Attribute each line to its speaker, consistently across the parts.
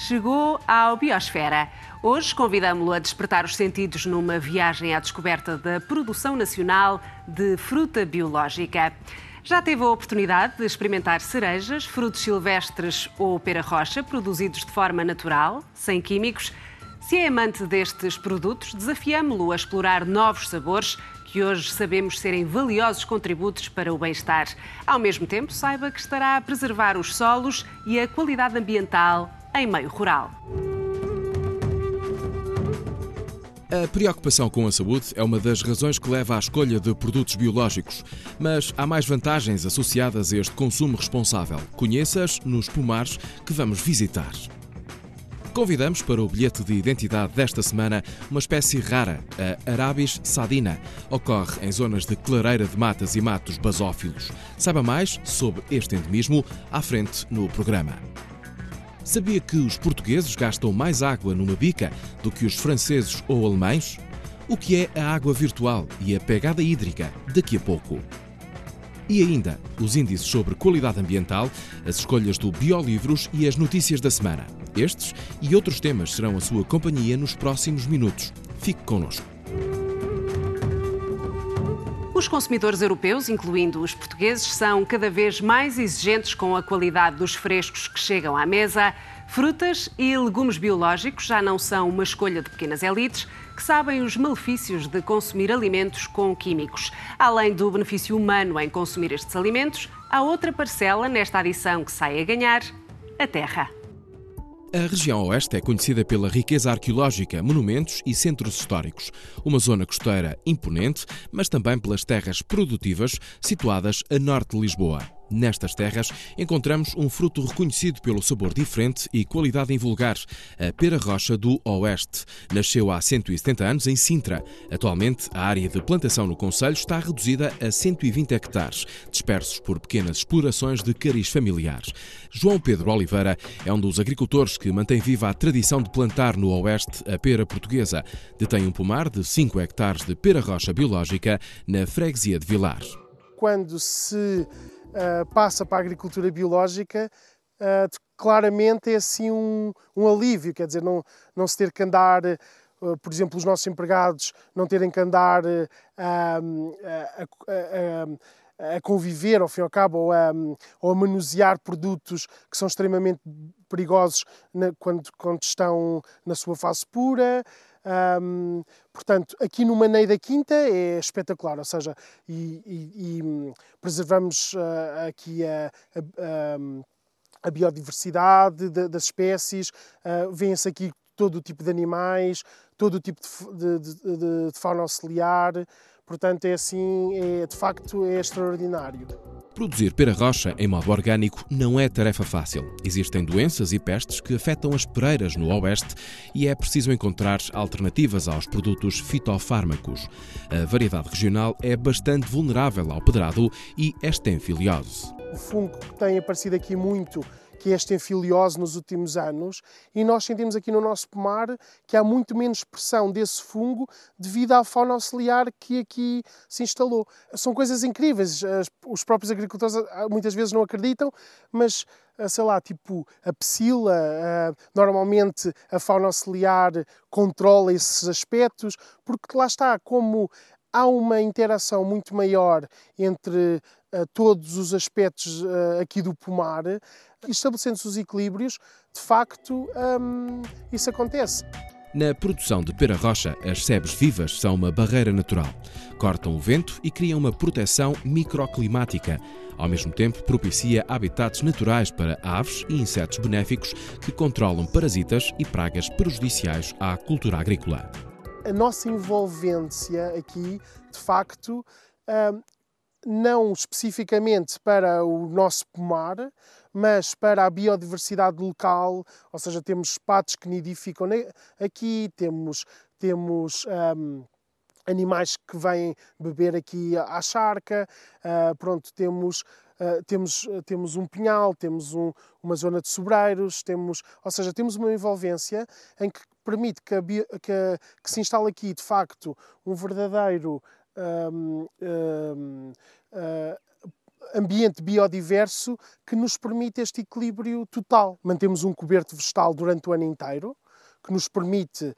Speaker 1: chegou ao Biosfera. Hoje convidamo-lo a despertar os sentidos numa viagem à descoberta da produção nacional de fruta biológica. Já teve a oportunidade de experimentar cerejas, frutos silvestres ou pera-rocha produzidos de forma natural, sem químicos? Se é amante destes produtos, desafiamo-lo a explorar novos sabores que hoje sabemos serem valiosos contributos para o bem-estar. Ao mesmo tempo, saiba que estará a preservar os solos e a qualidade ambiental em meio rural.
Speaker 2: A preocupação com a saúde é uma das razões que leva à escolha de produtos biológicos. Mas há mais vantagens associadas a este consumo responsável. Conheça-as nos pomares que vamos visitar. Convidamos para o bilhete de identidade desta semana uma espécie rara, a Arabis sadina. Ocorre em zonas de clareira de matas e matos basófilos. Saiba mais sobre este endemismo à frente no programa. Sabia que os portugueses gastam mais água numa bica do que os franceses ou alemães? O que é a água virtual e a pegada hídrica daqui a pouco. E ainda, os índices sobre qualidade ambiental, as escolhas do Biolivros e as notícias da semana. Estes e outros temas serão a sua companhia nos próximos minutos. Fique connosco.
Speaker 1: Os consumidores europeus, incluindo os portugueses, são cada vez mais exigentes com a qualidade dos frescos que chegam à mesa. Frutas e legumes biológicos já não são uma escolha de pequenas elites que sabem os malefícios de consumir alimentos com químicos. Além do benefício humano em consumir estes alimentos, há outra parcela nesta adição que sai a ganhar: a terra.
Speaker 2: A região oeste é conhecida pela riqueza arqueológica, monumentos e centros históricos. Uma zona costeira imponente, mas também pelas terras produtivas situadas a norte de Lisboa. Nestas terras encontramos um fruto reconhecido pelo sabor diferente e qualidade invulgar, a pera-rocha do Oeste. Nasceu há 170 anos em Sintra. Atualmente, a área de plantação no concelho está reduzida a 120 hectares, dispersos por pequenas explorações de cariz familiares. João Pedro Oliveira é um dos agricultores que mantém viva a tradição de plantar no Oeste a pera portuguesa. Detém um pomar de 5 hectares de pera-rocha biológica na freguesia de Vilar.
Speaker 3: Quando se passa para a agricultura biológica, claramente é assim um alívio, quer dizer, não se ter que andar, por exemplo, os nossos empregados não terem que andar a conviver, ao fim e ao cabo, ou a manusear produtos que são extremamente perigosos quando estão na sua fase pura. Portanto, aqui no Maneio da Quinta é espetacular, ou seja, preservamos aqui a biodiversidade das espécies, vêem-se aqui todo o tipo de animais, todo o tipo de fauna auxiliar. Portanto, é assim, de facto, é extraordinário.
Speaker 2: Produzir pera-rocha em modo orgânico não é tarefa fácil. Existem doenças e pestes que afetam as pereiras no Oeste e é preciso encontrar alternativas aos produtos fitofármacos. A variedade regional é bastante vulnerável ao pedrado e estenfiliose.
Speaker 3: O fungo que tem aparecido aqui muito, que é a estenfiliose nos últimos anos, e nós sentimos aqui no nosso pomar que há muito menos pressão desse fungo devido à fauna auxiliar que aqui se instalou. São coisas incríveis, os próprios agricultores muitas vezes não acreditam, mas sei lá, tipo a psila, normalmente a fauna auxiliar controla esses aspectos, porque lá está, como há uma interação muito maior entre todos os aspectos aqui do pomar, estabelecendo-se os equilíbrios, de facto, isso acontece.
Speaker 2: Na produção de pera-rocha, as sebes vivas são uma barreira natural. Cortam o vento e criam uma proteção microclimática. Ao mesmo tempo, propicia habitats naturais para aves e insetos benéficos que controlam parasitas e pragas prejudiciais à cultura agrícola.
Speaker 3: A nossa envolvência aqui, de facto, não especificamente para o nosso pomar, mas para a biodiversidade local, ou seja, temos patos que nidificam aqui, temos animais que vêm beber aqui à charca, temos um pinhal, temos uma zona de sobreiros, ou seja, temos uma envolvência em que permite que se instale aqui, de facto, um verdadeiro ambiente biodiverso que nos permite este equilíbrio total. Mantemos um coberto vegetal durante o ano inteiro, que nos permite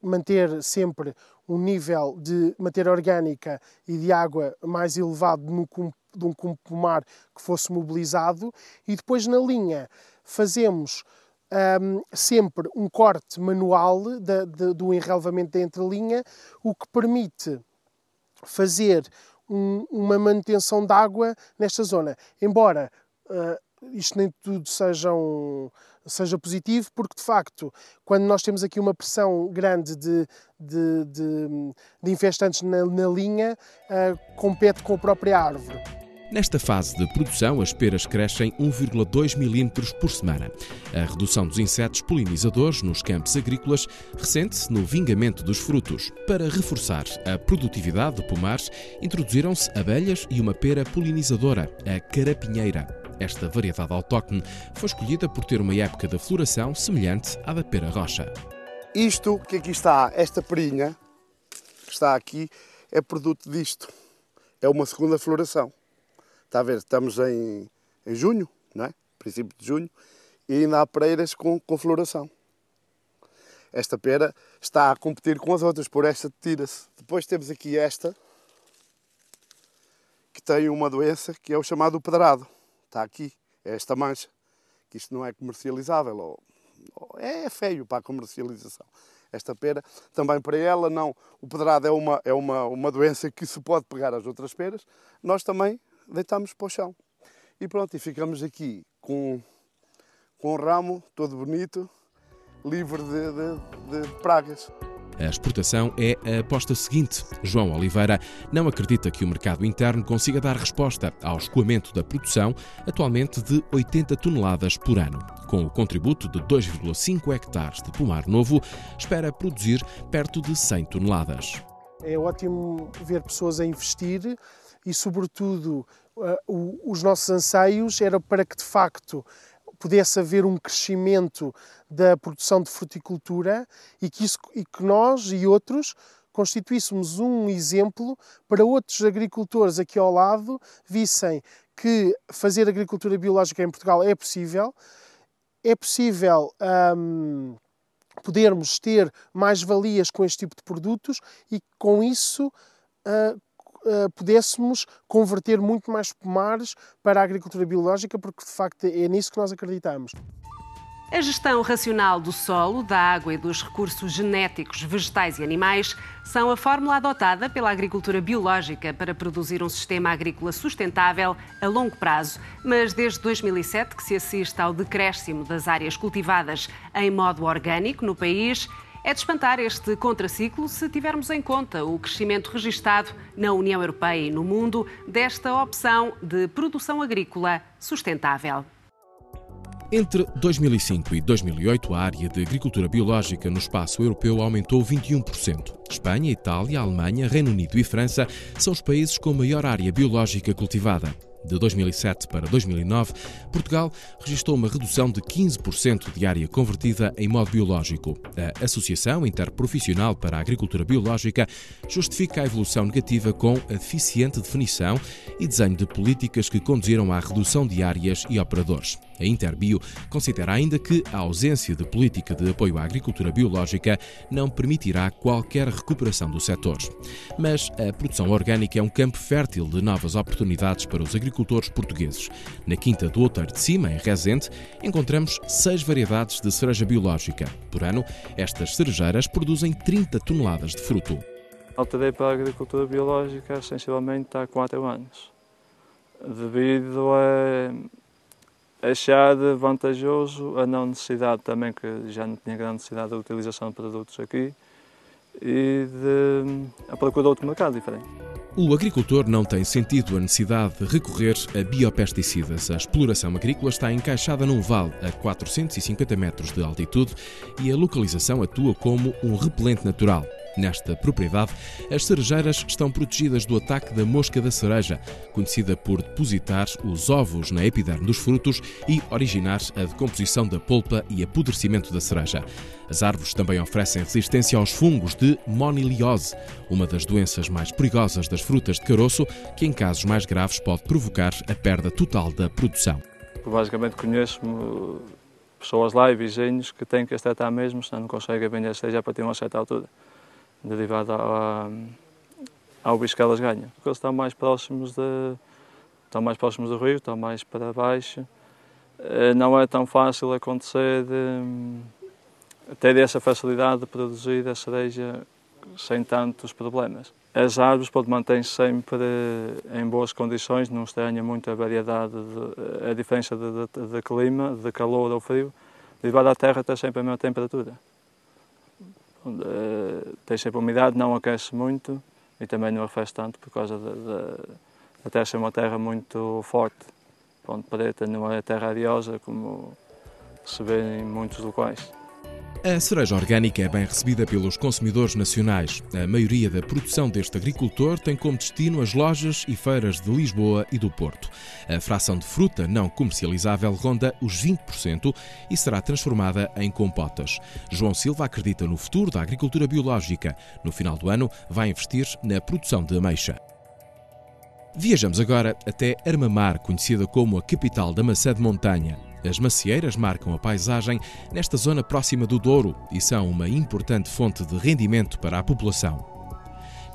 Speaker 3: manter sempre um nível de matéria orgânica e de água mais elevado de um pomar que fosse mobilizado, e depois na linha fazemos sempre um corte manual do enrelvamento da entrelinha, o que permite fazer uma manutenção de água nesta zona. Embora isto nem tudo seja positivo, porque de facto, quando nós temos aqui uma pressão grande de infestantes na linha, compete com a própria árvore.
Speaker 2: Nesta fase de produção, as peras crescem 1,2 milímetros por semana. A redução dos insetos polinizadores nos campos agrícolas ressente-se no vingamento dos frutos. Para reforçar a produtividade de pomares, introduziram-se abelhas e uma pera polinizadora, a carapinheira. Esta variedade autóctone foi escolhida por ter uma época de floração semelhante à da pera rocha.
Speaker 4: Isto que aqui está, esta perinha que está aqui, é produto disto. É uma segunda floração. Está a ver, estamos em junho, não é? Princípio de junho, e ainda há pereiras com floração. Esta pera está a competir com as outras, por esta tira-se. Depois temos aqui esta, que tem uma doença que é o chamado pedrado. Está aqui, é esta mancha, que isto não é comercializável, é feio para a comercialização. Esta pera, também para ela, não. O pedrado é uma doença que se pode pegar às outras peras. Nós também deitamos para o chão. E pronto, e ficamos aqui com um ramo todo bonito, livre de pragas.
Speaker 2: A exportação é a aposta seguinte. João Oliveira não acredita que o mercado interno consiga dar resposta ao escoamento da produção, atualmente de 80 toneladas por ano. Com o contributo de 2,5 hectares de pomar novo, espera produzir perto de 100 toneladas.
Speaker 3: É ótimo ver pessoas a investir e, sobretudo, os nossos anseios era para que, de facto, pudesse haver um crescimento da produção de fruticultura e que nós e outros constituíssemos um exemplo para outros agricultores aqui ao lado, vissem que fazer agricultura biológica em Portugal é possível podermos ter mais valias com este tipo de produtos e com isso pudéssemos converter muito mais pomares para a agricultura biológica, porque de facto é nisso que nós acreditamos.
Speaker 1: A gestão racional do solo, da água e dos recursos genéticos, vegetais e animais são a fórmula adotada pela agricultura biológica para produzir um sistema agrícola sustentável a longo prazo. Mas desde 2007 que se assiste ao decréscimo das áreas cultivadas em modo orgânico no país. É de espantar este contraciclo se tivermos em conta o crescimento registado na União Europeia e no mundo desta opção de produção agrícola sustentável.
Speaker 2: Entre 2005 e 2008, a área de agricultura biológica no espaço europeu aumentou 21%. Espanha, Itália, Alemanha, Reino Unido e França são os países com maior área biológica cultivada. De 2007 para 2009, Portugal registrou uma redução de 15% de área convertida em modo biológico. A Associação Interprofissional para a Agricultura Biológica justifica a evolução negativa com a deficiente definição e desenho de políticas que conduziram à redução de áreas e operadores. A Interbio considera ainda que a ausência de política de apoio à agricultura biológica não permitirá qualquer recuperação do setor. Mas a produção orgânica é um campo fértil de novas oportunidades para os agricultores portugueses. Na Quinta do Outeiro de Cima, em Rezende, encontramos 6 variedades de cereja biológica. Por ano, estas cerejeiras produzem 30 toneladas de fruto.
Speaker 5: Alterei para a agricultura biológica sensivelmente há 4 anos, devido a achar vantajoso a não necessidade também, que já não tinha grande necessidade da utilização de produtos aqui, e a procura de outro mercado diferente.
Speaker 2: O agricultor não tem sentido a necessidade de recorrer a biopesticidas. A exploração agrícola está encaixada num vale a 450 metros de altitude e a localização atua como um repelente natural. Nesta propriedade, as cerejeiras estão protegidas do ataque da mosca da cereja, conhecida por depositar os ovos na epiderme dos frutos e originar a decomposição da polpa e apodrecimento da cereja. As árvores também oferecem resistência aos fungos de moniliose, uma das doenças mais perigosas das frutas de caroço, que em casos mais graves pode provocar a perda total da produção.
Speaker 5: Basicamente conheço pessoas lá e vizinhos que têm que as tratar mesmo, senão não conseguem vender a cereja para ter uma certa altura, derivado ao bicho que elas ganham. Porque eles estão mais próximos do rio, estão mais para baixo. Não é tão fácil acontecer ter essa facilidade de produzir a cereja sem tantos problemas. As árvores mantêm-se sempre em boas condições, não estranha muito a variedade, a diferença de clima, de calor ou frio, derivado à terra ter sempre a mesma temperatura. Tem sempre umidade, não aquece muito e também não arrefece tanto por causa da terra ser uma terra muito forte. Ponto preta, não é terra ariosa como se vê em muitos locais.
Speaker 2: A cereja orgânica é bem recebida pelos consumidores nacionais. A maioria da produção deste agricultor tem como destino as lojas e feiras de Lisboa e do Porto. A fração de fruta não comercializável ronda os 20% e será transformada em compotas. João Silva acredita no futuro da agricultura biológica. No final do ano, vai investir na produção de ameixa. Viajamos agora até Armamar, conhecida como a capital da maçã de montanha. As macieiras marcam a paisagem nesta zona próxima do Douro e são uma importante fonte de rendimento para a população.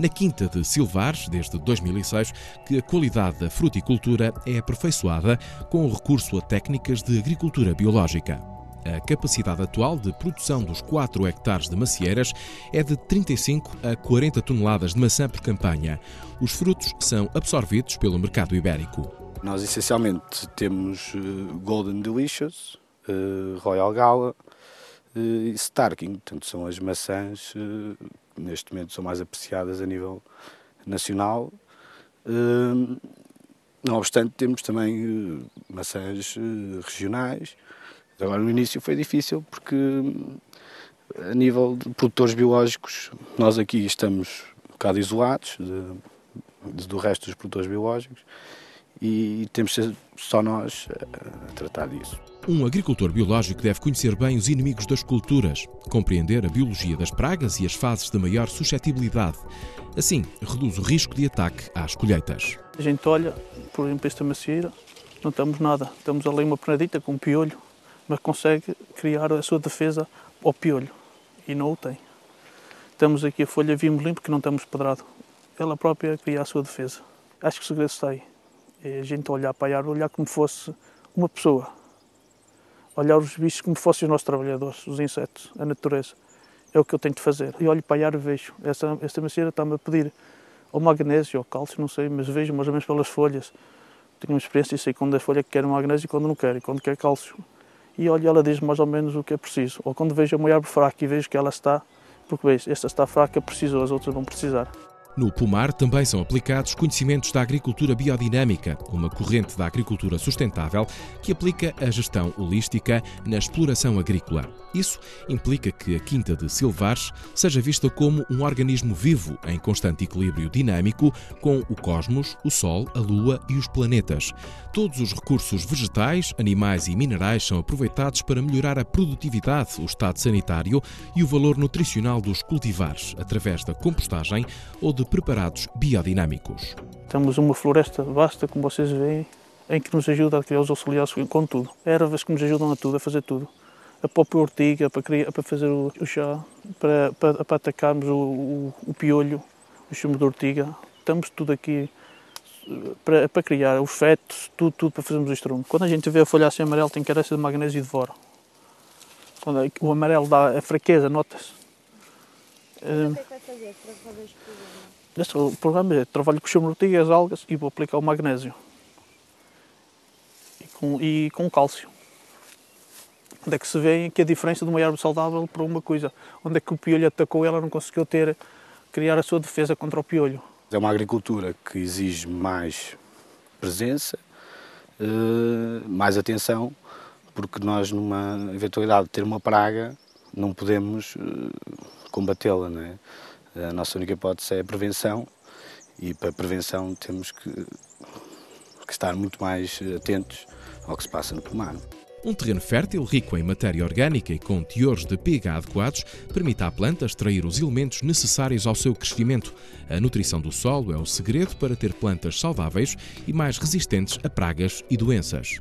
Speaker 2: Na Quinta de Silvares, desde 2006, que a qualidade da fruticultura é aperfeiçoada com o recurso a técnicas de agricultura biológica. A capacidade atual de produção dos 4 hectares de macieiras é de 35 a 40 toneladas de maçã por campanha. Os frutos são absorvidos pelo mercado ibérico.
Speaker 6: Nós essencialmente temos Golden Delicious, Royal Gala e Starking, portanto são as maçãs que neste momento são mais apreciadas a nível nacional. Não obstante, temos também maçãs regionais. Agora no início foi difícil porque a nível de produtores biológicos nós aqui estamos um bocado isolados do resto dos produtores biológicos. E temos de ser só nós a tratar disso.
Speaker 2: Um agricultor biológico deve conhecer bem os inimigos das culturas, compreender a biologia das pragas e as fases de maior suscetibilidade. Assim, reduz o risco de ataque às colheitas.
Speaker 7: A gente olha, por exemplo, esta macieira, não temos nada. Temos ali uma penadita com um piolho, mas consegue criar a sua defesa ao piolho e não o tem. Temos aqui a folha vimos limpo que não temos pedrado. Ela própria cria a sua defesa. Acho que o segredo está aí. É a gente olhar para a árvore, olhar como fosse uma pessoa. Olhar os bichos como fossem os nossos trabalhadores, os insetos, a natureza. É o que eu tenho de fazer. E olho para a árvore e vejo. Esta macieira está-me a pedir ou magnésio ou cálcio, não sei, mas vejo mais ou menos pelas folhas. Tenho uma experiência e sei quando a folha quer magnésio e quando não quer, e quando quer cálcio. E olho, ela diz mais ou menos o que é preciso. Ou quando vejo uma árvore fraca e vejo que ela está, porque vejo, esta está fraca, precisou, as outras vão precisar.
Speaker 2: No pomar também são aplicados conhecimentos da agricultura biodinâmica, uma corrente da agricultura sustentável que aplica a gestão holística na exploração agrícola. Isso implica que a Quinta de Silvares seja vista como um organismo vivo em constante equilíbrio dinâmico com o cosmos, o Sol, a Lua e os planetas. Todos os recursos vegetais, animais e minerais são aproveitados para melhorar a produtividade, o estado sanitário e o valor nutricional dos cultivares, através da compostagem ou de preparados biodinâmicos.
Speaker 7: Temos uma floresta vasta, como vocês veem, em que nos ajuda a criar os auxiliares com tudo. Ervas que nos ajudam a tudo, a fazer tudo. A própria ortiga, para fazer o chá, para atacarmos o piolho, o chumo de ortiga. Temos tudo aqui para criar os fetos, tudo para fazermos o estrume. Quando a gente vê a folha assim amarela, tem carência de magnésio e devora. Quando o amarelo dá a fraqueza, nota-se.
Speaker 8: O que é que vai fazer para fazer este programa?
Speaker 7: O programa é trabalho com o chumo de ortiga, as algas e vou aplicar o magnésio. E com cálcio. Onde é que se vê que a diferença de uma árvore saudável para uma coisa? Onde é que o piolho atacou, ela não conseguiu criar a sua defesa contra o piolho.
Speaker 6: É uma agricultura que exige mais presença, mais atenção, porque nós, numa eventualidade de ter uma praga, não podemos combatê-la, não é? A nossa única hipótese é a prevenção e para a prevenção temos que estar muito mais atentos ao que se passa no pomar.
Speaker 2: Um terreno fértil, rico em matéria orgânica e com teores de pH adequados, permite à planta extrair os elementos necessários ao seu crescimento. A nutrição do solo é o segredo para ter plantas saudáveis e mais resistentes a pragas e doenças.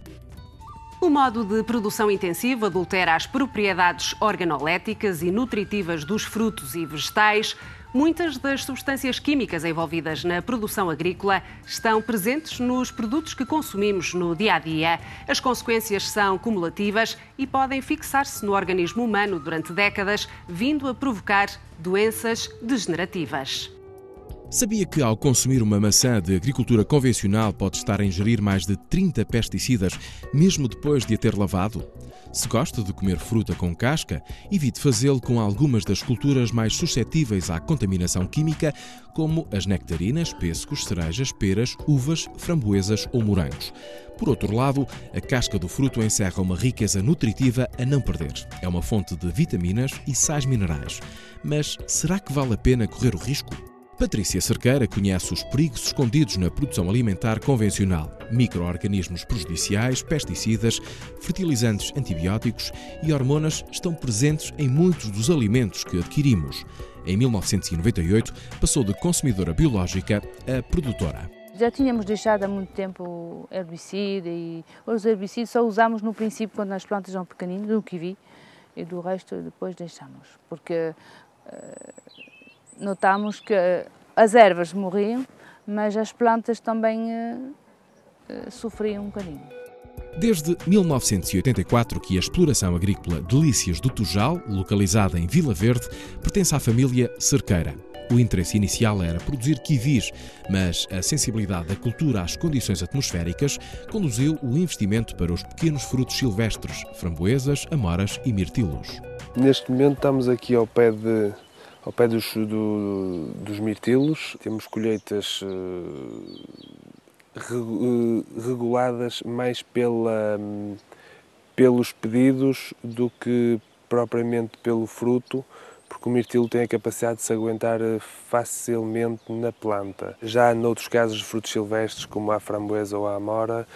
Speaker 1: O modo de produção intensivo adultera as propriedades organoléticas e nutritivas dos frutos e vegetais. Muitas das substâncias químicas envolvidas na produção agrícola estão presentes nos produtos que consumimos no dia-a-dia. As consequências são cumulativas e podem fixar-se no organismo humano durante décadas, vindo a provocar doenças degenerativas.
Speaker 2: Sabia que ao consumir uma maçã de agricultura convencional pode estar a ingerir mais de 30 pesticidas, mesmo depois de a ter lavado? Se gosta de comer fruta com casca, evite fazê-lo com algumas das culturas mais suscetíveis à contaminação química, como as nectarinas, pêssegos, cerejas, peras, uvas, framboesas ou morangos. Por outro lado, a casca do fruto encerra uma riqueza nutritiva a não perder. É uma fonte de vitaminas e sais minerais. Mas será que vale a pena correr o risco? Patrícia Cerqueira conhece os perigos escondidos na produção alimentar convencional. Micro-organismos prejudiciais, pesticidas, fertilizantes antibióticos e hormonas estão presentes em muitos dos alimentos que adquirimos. Em 1998, passou de consumidora biológica a produtora.
Speaker 8: Já tínhamos deixado há muito tempo o herbicida e os herbicidas só usamos no princípio quando as plantas são pequeninas, do kiwi, e do resto depois deixamos, porque notamos que as ervas morriam, mas as plantas também sofriam um bocadinho.
Speaker 2: Desde 1984 que a exploração agrícola Delícias do Tujal, localizada em Vila Verde, pertence à família Cerqueira. O interesse inicial era produzir kiwis, mas a sensibilidade da cultura às condições atmosféricas conduziu o investimento para os pequenos frutos silvestres, framboesas, amoras e mirtilos.
Speaker 9: Neste momento estamos aqui ao pé dos mirtilos. Temos colheitas reguladas mais pelos pedidos do que propriamente pelo fruto, porque o mirtilo tem a capacidade de se aguentar facilmente na planta. Já noutros casos de frutos silvestres, como a framboesa ou a amora,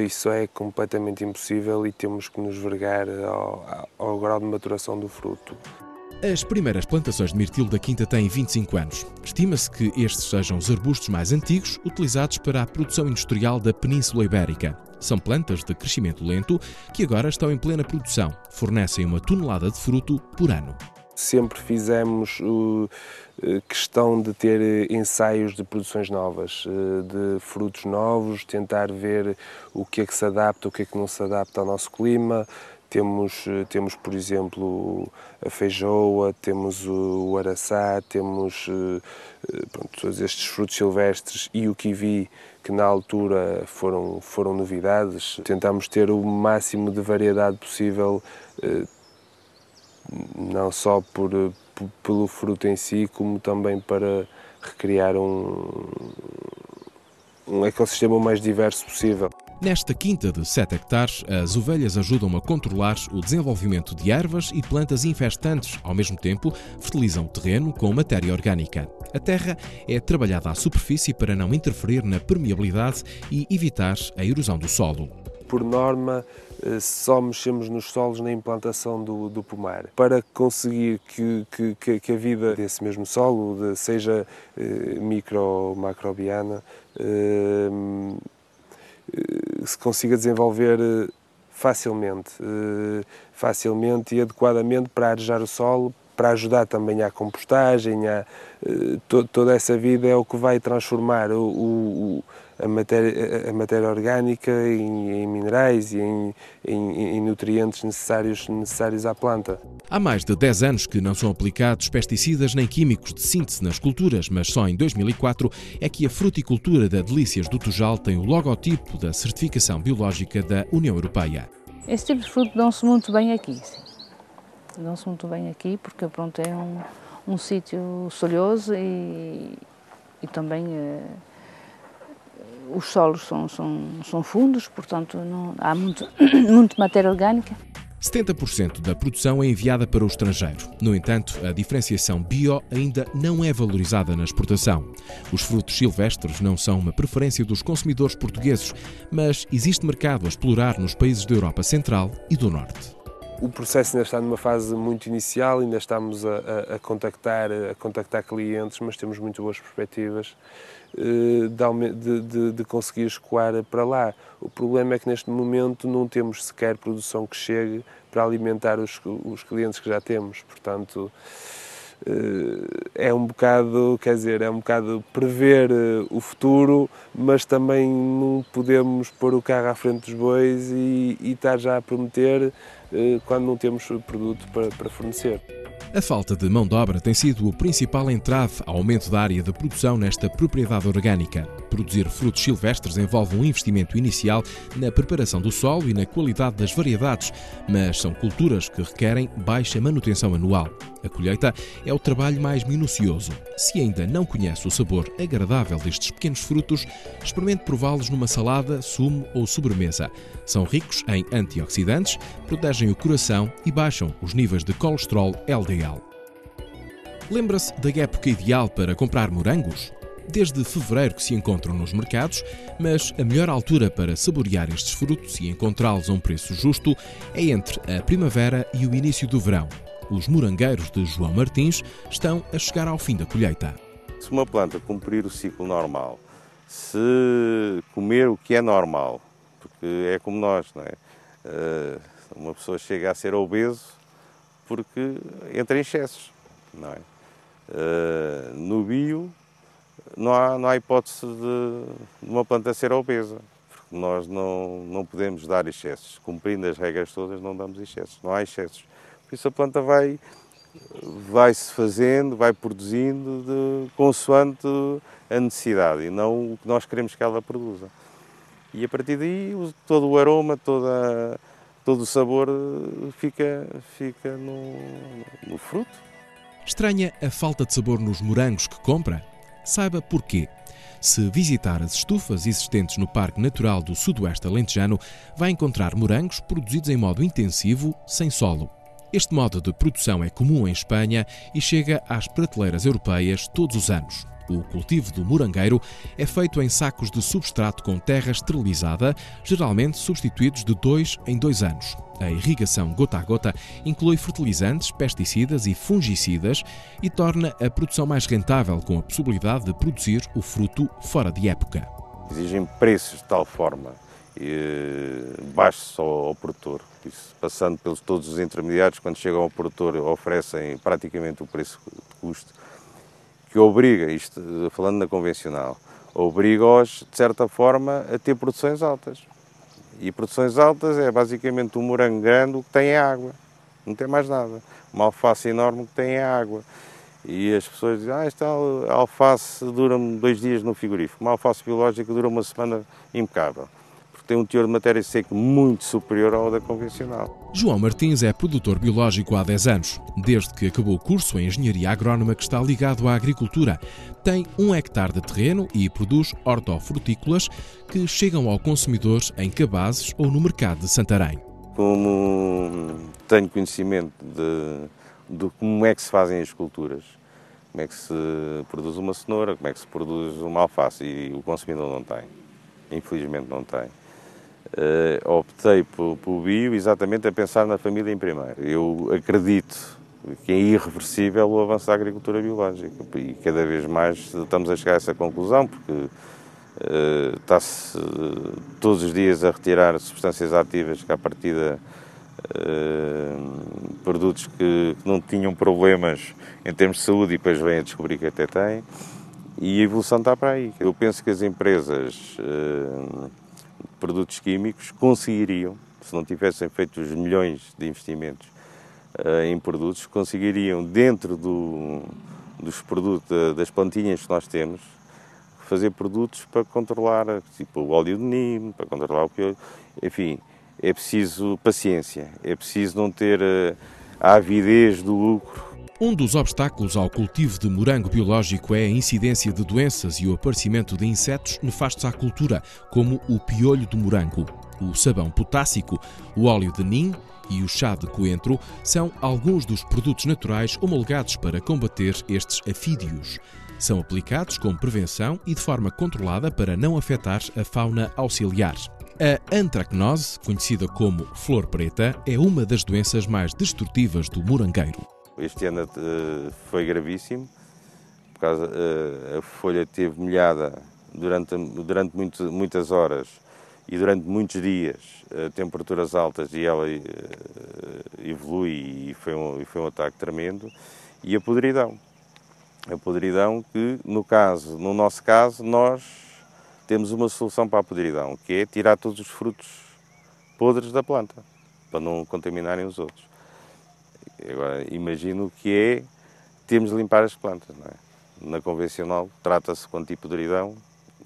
Speaker 9: isso é completamente impossível e temos que nos vergar ao grau de maturação do fruto.
Speaker 2: As primeiras plantações de mirtilo da Quinta têm 25 anos. Estima-se que estes sejam os arbustos mais antigos utilizados para a produção industrial da Península Ibérica. São plantas de crescimento lento que agora estão em plena produção. Fornecem 1 tonelada de fruto por ano.
Speaker 9: Sempre fizemos questão de ter ensaios de produções novas, de frutos novos, tentar ver o que é que se adapta, o que é que não se adapta ao nosso clima. Temos, por exemplo, a feijoa, temos o araçá, temos todos estes frutos silvestres e o kiwi, que na altura foram novidades. Tentamos ter o máximo de variedade possível, não só pelo fruto em si, como também para recriar um ecossistema o mais diverso possível.
Speaker 2: Nesta quinta de 7 hectares, as ovelhas ajudam a controlar o desenvolvimento de ervas e plantas infestantes. Ao mesmo tempo, fertilizam o terreno com matéria orgânica. A terra é trabalhada à superfície para não interferir na permeabilidade e evitar a erosão do solo.
Speaker 9: Por norma, só mexemos nos solos na implantação do pomar. Para conseguir que a vida desse mesmo solo, seja micro ou macrobiana, se consiga desenvolver facilmente e adequadamente para arejar o solo, para ajudar também à compostagem, toda essa vida é o que vai transformar a matéria orgânica em minerais e em nutrientes necessários à planta.
Speaker 2: Há mais de 10 anos que não são aplicados pesticidas nem químicos de síntese nas culturas, mas só em 2004 é que a fruticultura da Delícias do Tujal tem o logotipo da certificação biológica da União Europeia.
Speaker 8: Esse tipo de fruto dão-se muito bem aqui, sim. Dão-se muito bem aqui porque pronto, é um sítio solhoso e também os solos são fundos, portanto há muito matéria orgânica.
Speaker 2: 70% da produção é enviada para o estrangeiro. No entanto, a diferenciação bio ainda não é valorizada na exportação. Os frutos silvestres não são uma preferência dos consumidores portugueses, mas existe mercado a explorar nos países da Europa Central e do Norte.
Speaker 9: O processo ainda está numa fase muito inicial, ainda estamos a contactar clientes, mas temos muito boas perspectivas de conseguir escoar para lá. O problema é que neste momento não temos sequer produção que chegue para alimentar os clientes que já temos, portanto é um bocado prever o futuro, mas também não podemos pôr o carro à frente dos bois e estar já a prometer quando não temos produto para fornecer.
Speaker 2: A falta de mão de obra tem sido o principal entrave ao aumento da área de produção nesta propriedade orgânica. Produzir frutos silvestres envolve um investimento inicial na preparação do solo e na qualidade das variedades, mas são culturas que requerem baixa manutenção anual. A colheita é o trabalho mais minucioso. Se ainda não conhece o sabor agradável destes pequenos frutos, experimente prová-los numa salada, sumo ou sobremesa. São ricos em antioxidantes, protegem o coração e baixam os níveis de colesterol LDL. Lembra-se da época ideal para comprar morangos? Desde fevereiro que se encontram nos mercados, mas a melhor altura para saborear estes frutos e encontrá-los a um preço justo é entre a primavera e o início do verão. Os morangueiros de João Martins estão a chegar ao fim da colheita.
Speaker 10: Se uma planta cumprir o ciclo normal, se comer o que é normal, porque é como nós, não é? Uma pessoa chega a ser obeso porque entra em excessos, não é? No bio não há hipótese de uma planta ser obesa, porque nós não podemos dar excessos. Cumprindo as regras todas, não damos excessos, não há excessos. Por isso a planta vai-se fazendo, vai produzindo consoante a necessidade e não o que nós queremos que ela produza. E a partir daí todo o aroma, todo o sabor fica no fruto.
Speaker 2: Estranha a falta de sabor nos morangos que compra? Saiba porquê. Se visitar as estufas existentes no Parque Natural do Sudoeste Alentejano, vai encontrar morangos produzidos em modo intensivo, sem solo. Este modo de produção é comum em Espanha e chega às prateleiras europeias todos os anos. O cultivo do morangueiro é feito em sacos de substrato com terra esterilizada, geralmente substituídos de 2 em 2 anos. A irrigação gota a gota inclui fertilizantes, pesticidas e fungicidas e torna a produção mais rentável, com a possibilidade de produzir o fruto fora de época.
Speaker 10: Exigem preços de tal forma baixos ao produtor, isso, passando pelos todos os intermediários, quando chegam ao produtor oferecem praticamente o preço de custo, que obriga, isto falando na convencional, obriga-os, de certa forma, a ter produções altas. E produções altas é basicamente um morango grande, o que tem é água, não tem mais nada. Uma alface enorme, o que tem é água. E as pessoas dizem, esta alface dura-me 2 dias no frigorífico. Uma alface biológica dura uma semana impecável, porque tem um teor de matéria seca muito superior ao da convencional.
Speaker 2: João Martins é produtor biológico há 10 anos, desde que acabou o curso em Engenharia Agrónoma, que está ligado à agricultura. Tem 1 hectare de terreno e produz hortofrutícolas que chegam ao consumidor em Cabazes ou no mercado de Santarém.
Speaker 10: Como tenho conhecimento de como é que se fazem as culturas, como é que se produz uma cenoura, como é que se produz uma alface, e o consumidor não tem, infelizmente não tem. Optei pelo bio exatamente a pensar na família em primeiro. Eu acredito que é irreversível o avanço da agricultura biológica e cada vez mais estamos a chegar a essa conclusão, porque está-se todos os dias a retirar substâncias ativas que à partida produtos que não tinham problemas em termos de saúde e depois vêm a descobrir que até têm, e a evolução está para aí. Eu penso que as empresas de produtos químicos conseguiriam, se não tivessem feito os milhões de investimentos em produtos, conseguiriam dentro dos produtos, das plantinhas que nós temos, fazer produtos para controlar, tipo o óleo de nimo, para controlar o piolho, enfim. É preciso paciência, é preciso não ter a avidez do lucro.
Speaker 2: Um dos obstáculos ao cultivo de morango biológico é a incidência de doenças e o aparecimento de insetos nefastos à cultura, como o piolho do morango. O sabão potássico, o óleo de nim e o chá de coentro são alguns dos produtos naturais homologados para combater estes afídeos. São aplicados como prevenção e de forma controlada para não afetar a fauna auxiliar. A antracnose, conhecida como flor preta, é uma das doenças mais destrutivas do morangueiro.
Speaker 10: Este ano foi gravíssimo, por causa a folha esteve molhada durante muitas horas e durante muitos dias, temperaturas altas, e ela evolui e foi um ataque tremendo. E a podridão que, no nosso caso, nós temos uma solução para a podridão, que é tirar todos os frutos podres da planta, para não contaminarem os outros. Agora, imagino que é termos de limpar as plantas, não é? Na convencional, trata-se com antipodridão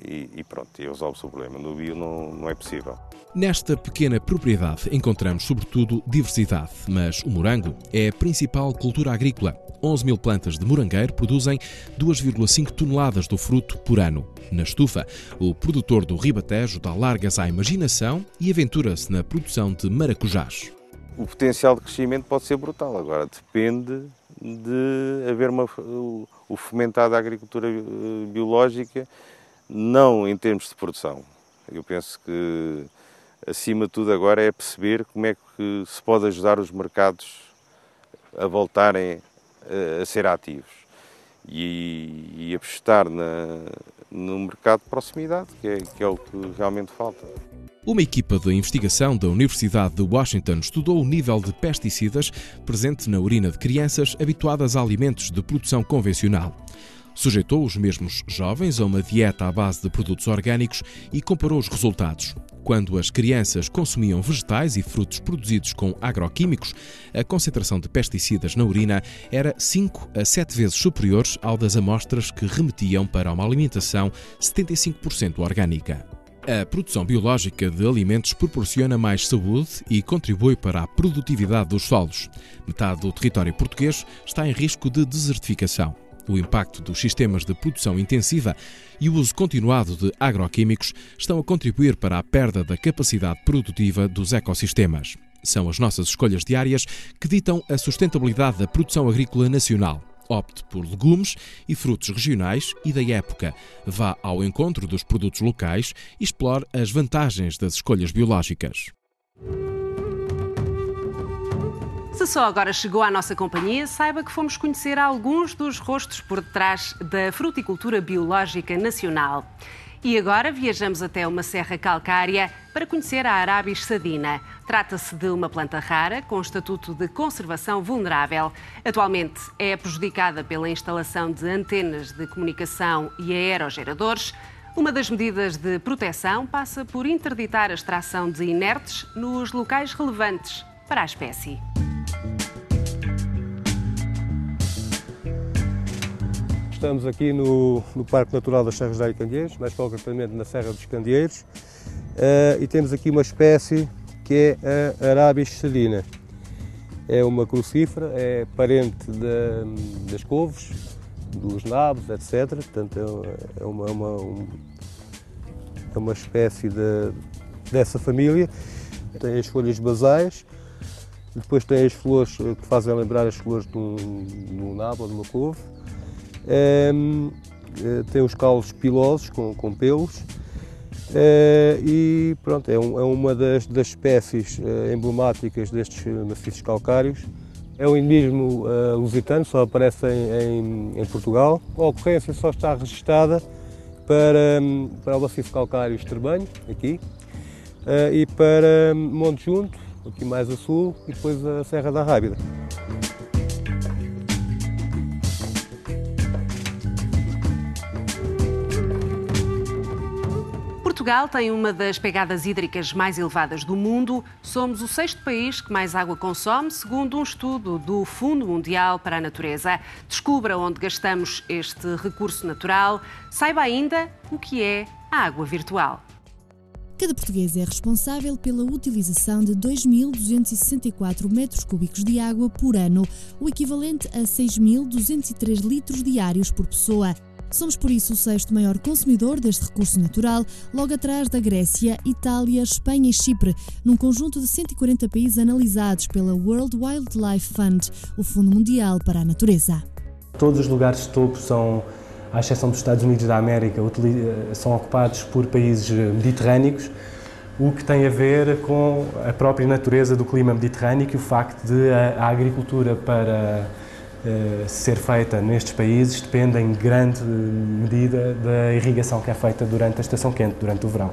Speaker 10: e pronto, e resolve-se o problema. No bio não é possível.
Speaker 2: Nesta pequena propriedade encontramos sobretudo diversidade, mas o morango é a principal cultura agrícola. 11 mil plantas de morangueiro produzem 2,5 toneladas do fruto por ano. Na estufa, o produtor do Ribatejo dá largas à imaginação e aventura-se na produção de maracujás.
Speaker 10: O potencial de crescimento pode ser brutal, agora depende de haver o fomentar da agricultura biológica, não em termos de produção. Eu penso que, acima de tudo, agora é perceber como é que se pode ajudar os mercados a voltarem a ser ativos e apostar no mercado de proximidade, que é o que realmente falta.
Speaker 2: Uma equipa de investigação da Universidade de Washington estudou o nível de pesticidas presente na urina de crianças habituadas a alimentos de produção convencional. Sujeitou os mesmos jovens a uma dieta à base de produtos orgânicos e comparou os resultados. Quando as crianças consumiam vegetais e frutos produzidos com agroquímicos, a concentração de pesticidas na urina era 5 a 7 vezes superior ao das amostras que remetiam para uma alimentação 75% orgânica. A produção biológica de alimentos proporciona mais saúde e contribui para a produtividade dos solos. Metade do território português está em risco de desertificação. O impacto dos sistemas de produção intensiva e o uso continuado de agroquímicos estão a contribuir para a perda da capacidade produtiva dos ecossistemas. São as nossas escolhas diárias que ditam a sustentabilidade da produção agrícola nacional. Opte por legumes e frutos regionais e da época. Vá ao encontro dos produtos locais e explore as vantagens das escolhas biológicas.
Speaker 1: Se só agora chegou à nossa companhia, saiba que fomos conhecer alguns dos rostos por detrás da fruticultura biológica nacional. E agora viajamos até uma serra calcária para conhecer a Arabis sadina. Trata-se de uma planta rara com estatuto de conservação vulnerável. Atualmente é prejudicada pela instalação de antenas de comunicação e aerogeradores. Uma das medidas de proteção passa por interditar a extração de inertes nos locais relevantes para a espécie.
Speaker 11: Estamos aqui no Parque Natural das Serras da Candeeiros, mais concretamente na Serra dos Candeeiros, e temos aqui uma espécie que é a Arabis sadina. É uma crucífera, é parente das couves, dos nabos, etc. Portanto, é uma espécie dessa família. Tem as folhas basais, depois tem as flores que fazem lembrar as flores de um nabo ou de uma couve. Tem os caules pilosos com pelos e pronto, é uma das espécies emblemáticas destes maciços calcários. É um endemismo lusitano, só aparece em Portugal. A ocorrência só está registada para o maciço calcário Estrebanho, aqui, e para Monte Junto, aqui mais a sul, e depois a Serra da Rábida.
Speaker 1: Portugal tem uma das pegadas hídricas mais elevadas do mundo. Somos o 6º país que mais água consome, segundo um estudo do Fundo Mundial para a Natureza. Descubra onde gastamos este recurso natural. Saiba ainda o que é a água virtual.
Speaker 12: Cada português é responsável pela utilização de 2.264 metros cúbicos de água por ano, o equivalente a 6.203 litros diários por pessoa. Somos, por isso, o 6º maior consumidor deste recurso natural, logo atrás da Grécia, Itália, Espanha e Chipre, num conjunto de 140 países analisados pela World Wildlife Fund, o Fundo Mundial para a Natureza.
Speaker 13: Todos os lugares de topo são, à exceção dos Estados Unidos da América, são ocupados por países mediterrâneos, o que tem a ver com a própria natureza do clima mediterrâneo e o facto de a agricultura para ser feita nestes países depende em grande medida da irrigação que é feita durante a estação quente, durante o verão.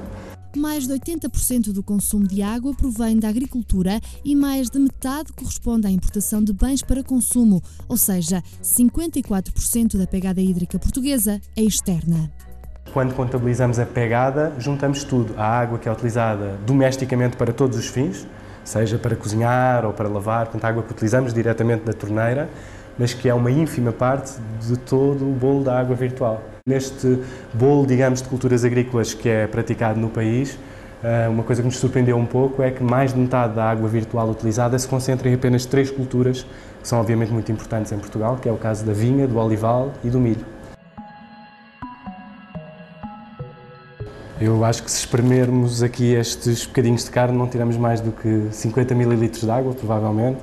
Speaker 12: Mais de 80% do consumo de água provém da agricultura e mais de metade corresponde à importação de bens para consumo, ou seja, 54% da pegada hídrica portuguesa é externa.
Speaker 13: Quando contabilizamos a pegada, juntamos tudo. A água que é utilizada domesticamente para todos os fins, seja para cozinhar ou para lavar, portanto, a água que utilizamos diretamente da torneira, mas que é uma ínfima parte de todo o bolo da água virtual. Neste bolo, digamos, de culturas agrícolas que é praticado no país, uma coisa que nos surpreendeu um pouco é que mais de metade da água virtual utilizada se concentra em apenas 3 culturas, que são obviamente muito importantes em Portugal, que é o caso da vinha, do olival e do milho. Eu acho que se espremermos aqui estes bocadinhos de carne não tiramos mais do que 50 ml de água, provavelmente,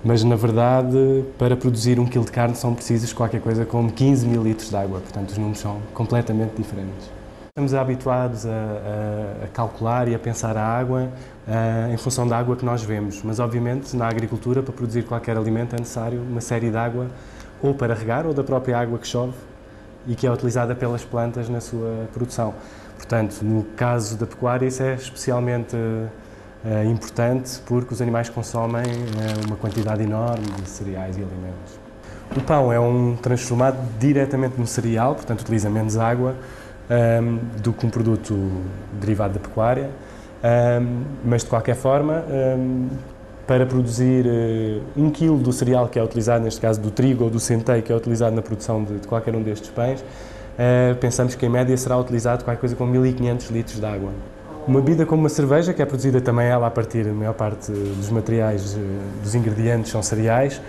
Speaker 13: mas na verdade para produzir 1 kg de carne são precisos qualquer coisa como 15 ml de água, portanto os números são completamente diferentes. Estamos habituados a calcular e a pensar a água em função da água que nós vemos, mas obviamente na agricultura para produzir qualquer alimento é necessário uma série de água ou para regar ou da própria água que chove e que é utilizada pelas plantas na sua produção. Portanto, no caso da pecuária isso é especialmente importante porque os animais consomem uma quantidade enorme de cereais e alimentos. O pão é transformado diretamente no cereal, portanto utiliza menos água do que um produto derivado da pecuária, mas de qualquer forma, para produzir 1 kg do cereal que é utilizado, neste caso do trigo ou do centeio que é utilizado na produção de qualquer um destes pães, pensamos que em média será utilizado qualquer coisa como 1500 litros de água. Uma bebida como uma cerveja, que é produzida também ela a partir da maior parte dos materiais, dos ingredientes são cereais,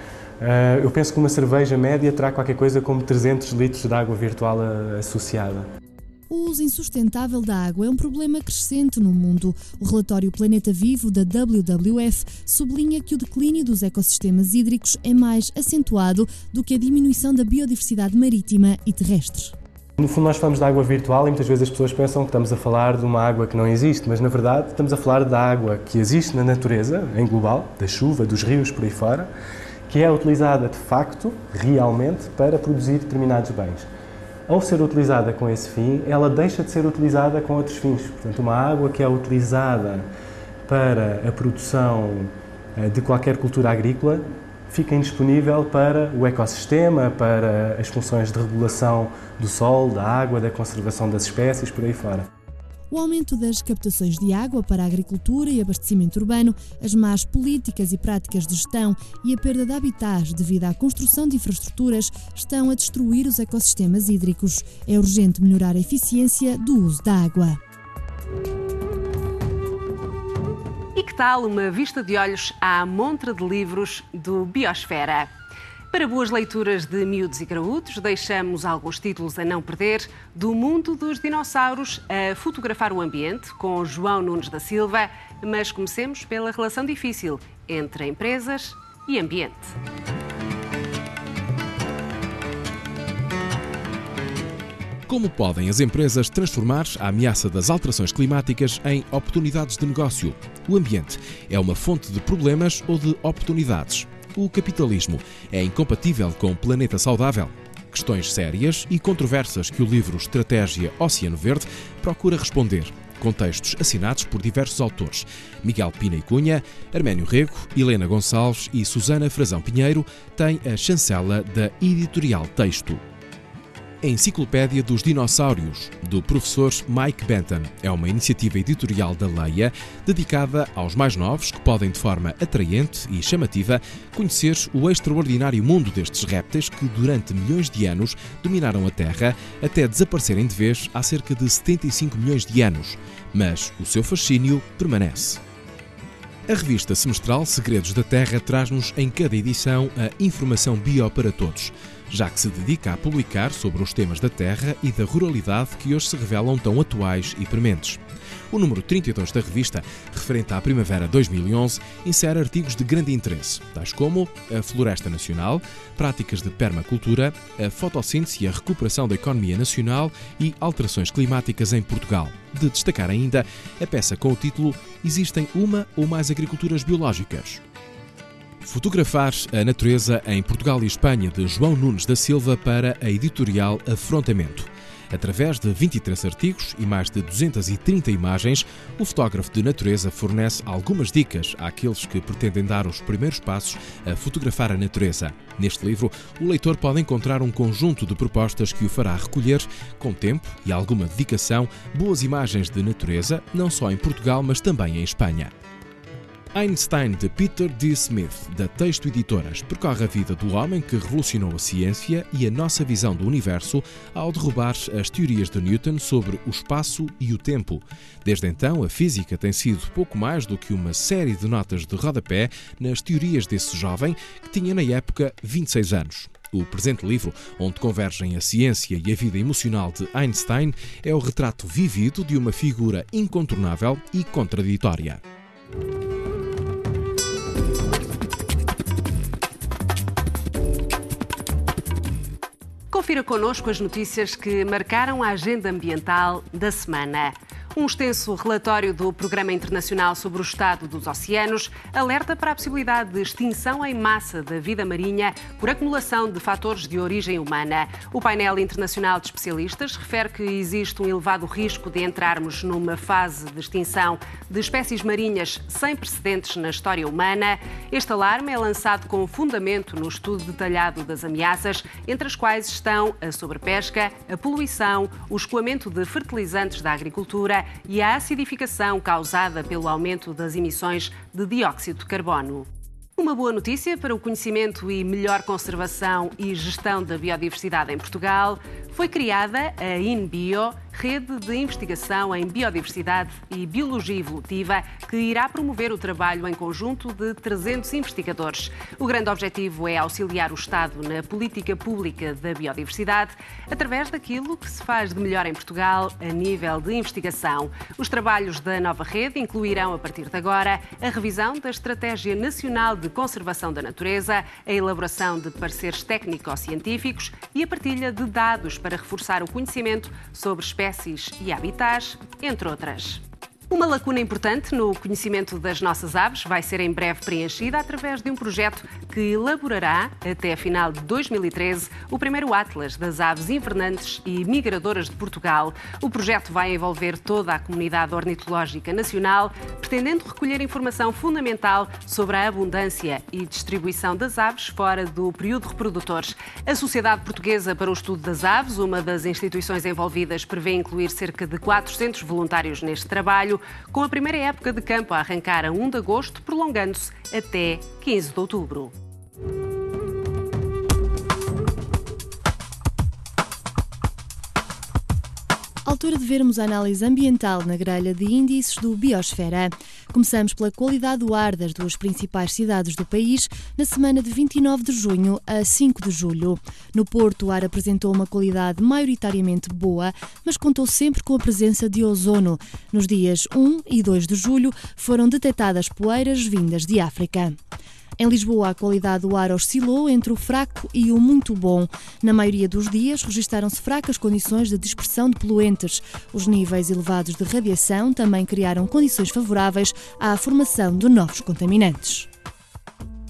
Speaker 13: eu penso que uma cerveja média terá qualquer coisa como 300 litros de água virtual associada.
Speaker 12: O uso insustentável da água é um problema crescente no mundo. O relatório Planeta Vivo da WWF sublinha que o declínio dos ecossistemas hídricos é mais acentuado do que a diminuição da biodiversidade marítima e terrestre.
Speaker 13: No fundo nós falamos de água virtual e muitas vezes as pessoas pensam que estamos a falar de uma água que não existe, mas na verdade estamos a falar da água que existe na natureza, em global, da chuva, dos rios, por aí fora, que é utilizada de facto, realmente, para produzir determinados bens. Ao ser utilizada com esse fim, ela deixa de ser utilizada com outros fins. Portanto, uma água que é utilizada para a produção de qualquer cultura agrícola fica indisponível para o ecossistema, para as funções de regulação do sol, da água, da conservação das espécies, por aí fora.
Speaker 12: O aumento das captações de água para a agricultura e abastecimento urbano, as más políticas e práticas de gestão e a perda de habitats devido à construção de infraestruturas estão a destruir os ecossistemas hídricos. É urgente melhorar a eficiência do uso da água.
Speaker 1: E que tal uma vista de olhos à montra de livros do Biosfera? Para boas leituras de miúdos e graúdos, deixamos alguns títulos a não perder: Do Mundo dos Dinossauros a Fotografar o Ambiente, com João Nunes da Silva, mas comecemos pela relação difícil entre empresas e ambiente.
Speaker 2: Como podem as empresas transformar a ameaça das alterações climáticas em oportunidades de negócio? O ambiente é uma fonte de problemas ou de oportunidades? O capitalismo é incompatível com um planeta saudável? Questões sérias e controversas que o livro Estratégia Oceano Verde procura responder. Com textos assinados por diversos autores: Miguel Pina e Cunha, Arménio Rego, Helena Gonçalves e Susana Frazão Pinheiro, tem a chancela da Editorial Texto. A Enciclopédia dos Dinossauros, do professor Mike Benton, é uma iniciativa editorial da Leia dedicada aos mais novos que podem, de forma atraente e chamativa, conhecer o extraordinário mundo destes répteis que, durante milhões de anos, dominaram a Terra até desaparecerem de vez há cerca de 75 milhões de anos. Mas o seu fascínio permanece. A revista semestral Segredos da Terra traz-nos em cada edição a informação bio para todos. já que se dedica a publicar sobre os temas da terra e da ruralidade que hoje se revelam tão atuais e prementes. O número 32 da revista, referente à primavera 2011, insere artigos de grande interesse, tais como a floresta nacional, práticas de permacultura, a fotossíntese e a recuperação da economia nacional e alterações climáticas em Portugal. De destacar ainda a peça com o título Existem uma ou mais agriculturas biológicas? Fotografar a natureza em Portugal e Espanha, de João Nunes da Silva, para a editorial Afrontamento. Através de 23 artigos e mais de 230 imagens, o fotógrafo de natureza fornece algumas dicas àqueles que pretendem dar os primeiros passos a fotografar a natureza. Neste livro, o leitor pode encontrar um conjunto de propostas que o fará recolher, com tempo e alguma dedicação, boas imagens de natureza, não só em Portugal, mas também em Espanha. Einstein, de Peter D. Smith, da Texto Editoras, percorre a vida do homem que revolucionou a ciência e a nossa visão do universo ao derrubar as teorias de Newton sobre o espaço e o tempo. Desde então, a física tem sido pouco mais do que uma série de notas de rodapé nas teorias desse jovem que tinha na época 26 anos. O presente livro, onde convergem a ciência e a vida emocional de Einstein, é o retrato vívido de uma figura incontornável e contraditória.
Speaker 1: Confira connosco as notícias que marcaram a agenda ambiental da semana. Um extenso relatório do Programa Internacional sobre o Estado dos Oceanos alerta para a possibilidade de extinção em massa da vida marinha por acumulação de fatores de origem humana. O painel internacional de especialistas refere que existe um elevado risco de entrarmos numa fase de extinção de espécies marinhas sem precedentes na história humana. Este alarme é lançado com fundamento no estudo detalhado das ameaças, entre as quais estão a sobrepesca, a poluição, o escoamento de fertilizantes da agricultura e a acidificação causada pelo aumento das emissões de dióxido de carbono. Uma boa notícia para o conhecimento e melhor conservação e gestão da biodiversidade em Portugal. Foi criada a InBio, rede de investigação em biodiversidade e biologia evolutiva, que irá promover o trabalho em conjunto de 300 investigadores. O grande objetivo é auxiliar o Estado na política pública da biodiversidade, através daquilo que se faz de melhor em Portugal a nível de investigação. Os trabalhos da nova rede incluirão, a partir de agora, a revisão da Estratégia Nacional de Conservação da Natureza, a elaboração de pareceres técnico-científicos e a partilha de dados para reforçar o conhecimento sobre espécies e habitats, entre outras. Uma lacuna importante no conhecimento das nossas aves vai ser em breve preenchida através de um projeto que elaborará, até a final de 2013, o primeiro Atlas das aves invernantes e migradoras de Portugal. O projeto vai envolver toda a comunidade ornitológica nacional, pretendendo recolher informação fundamental sobre a abundância e distribuição das aves fora do período reprodutor. A Sociedade Portuguesa para o Estudo das Aves, uma das instituições envolvidas, prevê incluir cerca de 400 voluntários neste trabalho, com a primeira época de campo a arrancar a 1 de agosto, prolongando-se até 15 de outubro.
Speaker 12: Altura de vermos a análise ambiental na grelha de índices do Biosfera. Começamos pela qualidade do ar das duas principais cidades do país na semana de 29 de junho a 5 de julho. No Porto, o ar apresentou uma qualidade maioritariamente boa, mas contou sempre com a presença de ozono. Nos dias 1 e 2 de julho foram detectadas poeiras vindas de África. Em Lisboa, a qualidade do ar oscilou entre o fraco e o muito bom. Na maioria dos dias, registaram-se fracas condições de dispersão de poluentes. Os níveis elevados de radiação também criaram condições favoráveis à formação de novos contaminantes.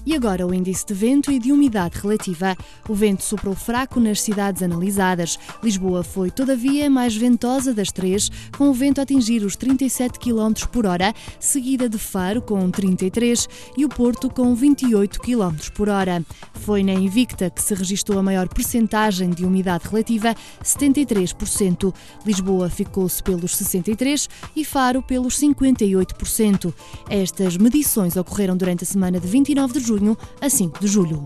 Speaker 12: E agora o índice de vento e de umidade relativa. O vento soprou fraco nas cidades analisadas. Lisboa foi, todavia, mais ventosa das três, com o vento a atingir os 37 km por hora, seguida de Faro com 33 e o Porto com 28 km por hora. Foi na Invicta que se registou a maior percentagem de umidade relativa, 73%. Lisboa ficou-se pelos 63% e Faro pelos 58%. Estas medições ocorreram durante a semana de 29 de junho a 5 de julho.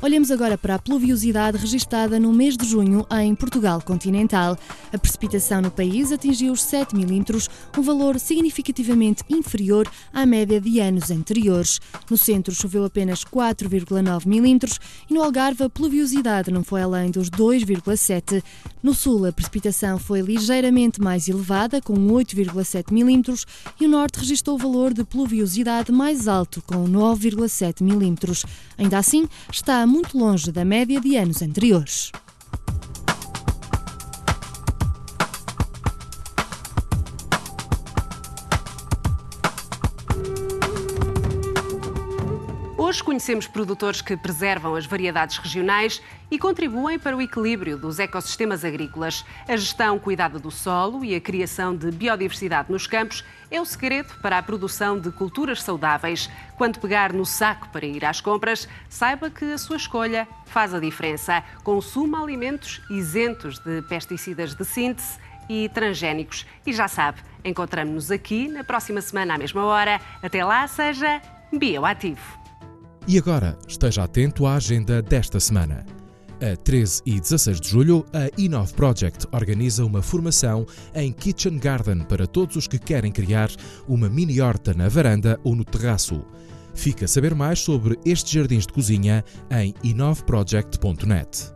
Speaker 12: Olhamos agora para a pluviosidade registada no mês de junho em Portugal continental. A precipitação no país atingiu os 7 milímetros, um valor significativamente inferior à média de anos anteriores. No centro choveu apenas 4,9 milímetros e no Algarve a pluviosidade não foi além dos 2,7. No sul a precipitação foi ligeiramente mais elevada, com 8,7 milímetros, e o norte registrou o valor de pluviosidade mais alto, com 9,7 milímetros. Ainda assim, está muito longe da média de anos anteriores.
Speaker 1: Hoje conhecemos produtores que preservam as variedades regionais e contribuem para o equilíbrio dos ecossistemas agrícolas. A gestão cuidada do solo e a criação de biodiversidade nos campos é o segredo para a produção de culturas saudáveis. Quando pegar no saco para ir às compras, saiba que a sua escolha faz a diferença. Consuma alimentos isentos de pesticidas de síntese e transgénicos. E já sabe, encontramos-nos aqui na próxima semana à mesma hora. Até lá, seja bioativo.
Speaker 2: E agora, esteja atento à agenda desta semana. A 13 e 16 de julho, a Inov Project organiza uma formação em Kitchen Garden para todos os que querem criar uma mini horta na varanda ou no terraço. Fica a saber mais sobre estes jardins de cozinha em inovproject.net.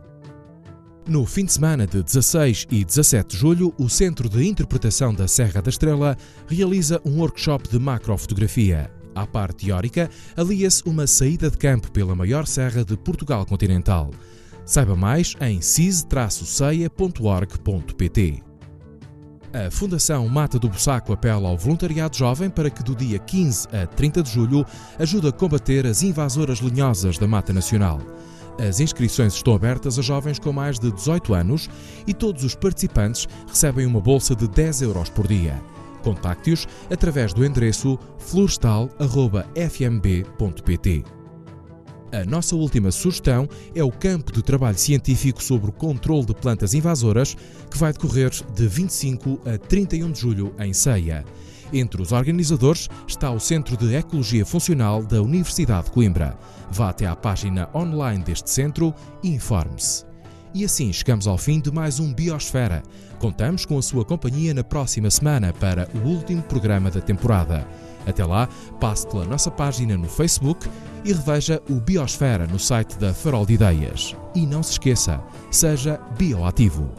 Speaker 2: No fim de semana de 16 e 17 de julho, o Centro de Interpretação da Serra da Estrela realiza um workshop de macrofotografia. À parte teórica, alia-se uma saída de campo pela maior serra de Portugal continental. Saiba mais em cise-ceia.org.pt. A Fundação Mata do Bussaco apela ao voluntariado jovem para que do dia 15 a 30 de julho ajude a combater as invasoras lenhosas da Mata Nacional. As inscrições estão abertas a jovens com mais de 18 anos e todos os participantes recebem uma bolsa de 10 euros por dia. Contacte-os através do endereço florestal@fmb.pt. A nossa última sugestão é o campo de trabalho científico sobre o controle de plantas invasoras, que vai decorrer de 25 a 31 de julho em Ceia. Entre os organizadores está o Centro de Ecologia Funcional da Universidade de Coimbra. Vá até à página online deste centro e informe-se. E assim chegamos ao fim de mais um Biosfera. Contamos com a sua companhia na próxima semana para o último programa da temporada. Até lá, passe pela nossa página no Facebook e reveja o Biosfera no site da Farol de Ideias. E não se esqueça, seja bioativo.